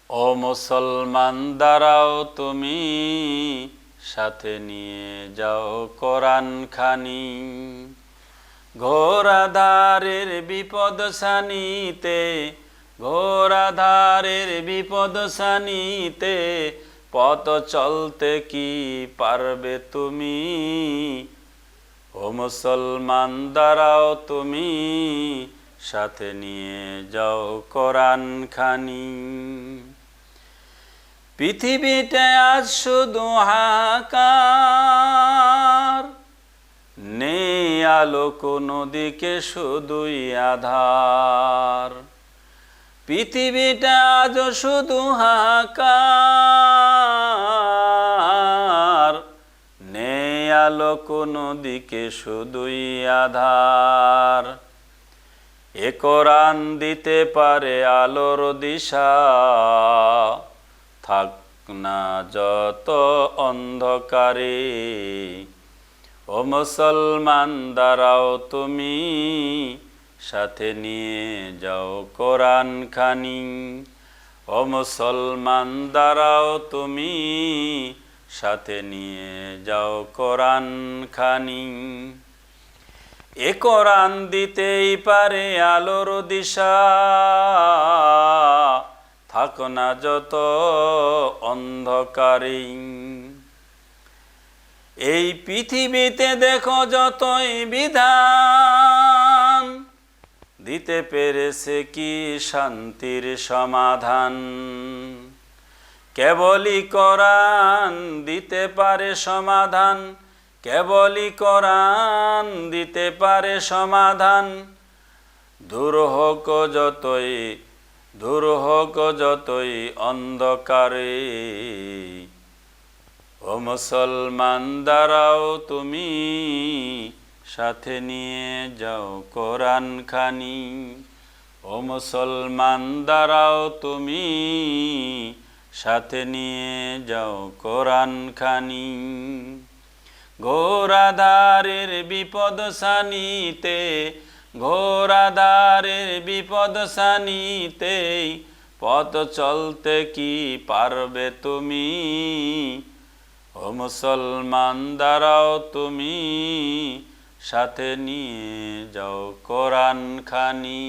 ও মুসলমান দাঁড়াও তুমি, সাথে নিয়ে যাও কোরআন খানি। ঘোর আঁধারের বিপদ সানিতে, ঘোর আঁধারের বিপদ সানিতে, পথ চলতে কি পারবে তুমি? ও মুসলমান দাঁড়াও তুমি, সাথে নিয়ে যাও কোরআন খানি। পৃথিবীতে আজ শুধু হাহাকার, নেই আলো কোনো দিকে, শুধুই আধার। পৃথিবীটা আজ শুধু হাহাকার, নেই আলো কোনো দিকে, শুধুই আধার। এ কোরআন দিতে পারে আলোর দিশা, থাক না যত অন্ধকারে। ও মুসলমান দাঁড়াও তুমি, সাথে নিয়ে যাও কোরআন খানি। ও মুসলমান দাঁড়াও তুমি, সাথে নিয়ে যাও কোরআন খানি। এ কোরআন দিতেই পারে আলোর দিশা, থাক না যত অন্ধকারে। এই পৃথিবীতে দেখো যতই বিধান, দিতে পেরেছে কি শান্তির সমাধান? কেবলই কোরআন দিতে পারে সমাধান, কেবলই কোরআন দিতে পারে সমাধান। দূর হোক যতই, দূর হোক যতই অন্ধকারে। ও মুসলমান দাঁড়াও তুমি, সাথে নিয়ে যাও কোরআন খানি। ও মুসলমান দাঁড়াও তুমি, সাথে নিয়ে যাও কোরআন খানি। ঘোর আঁধারের বিপদ সানিতে, ঘোর আঁধারের বিপদ সানিতে, পথ চলতে কি পারবে তুমি? ও মুসলমান দাঁড়াও তুমি, সাথে নিয়ে যাও কোরআন খানি।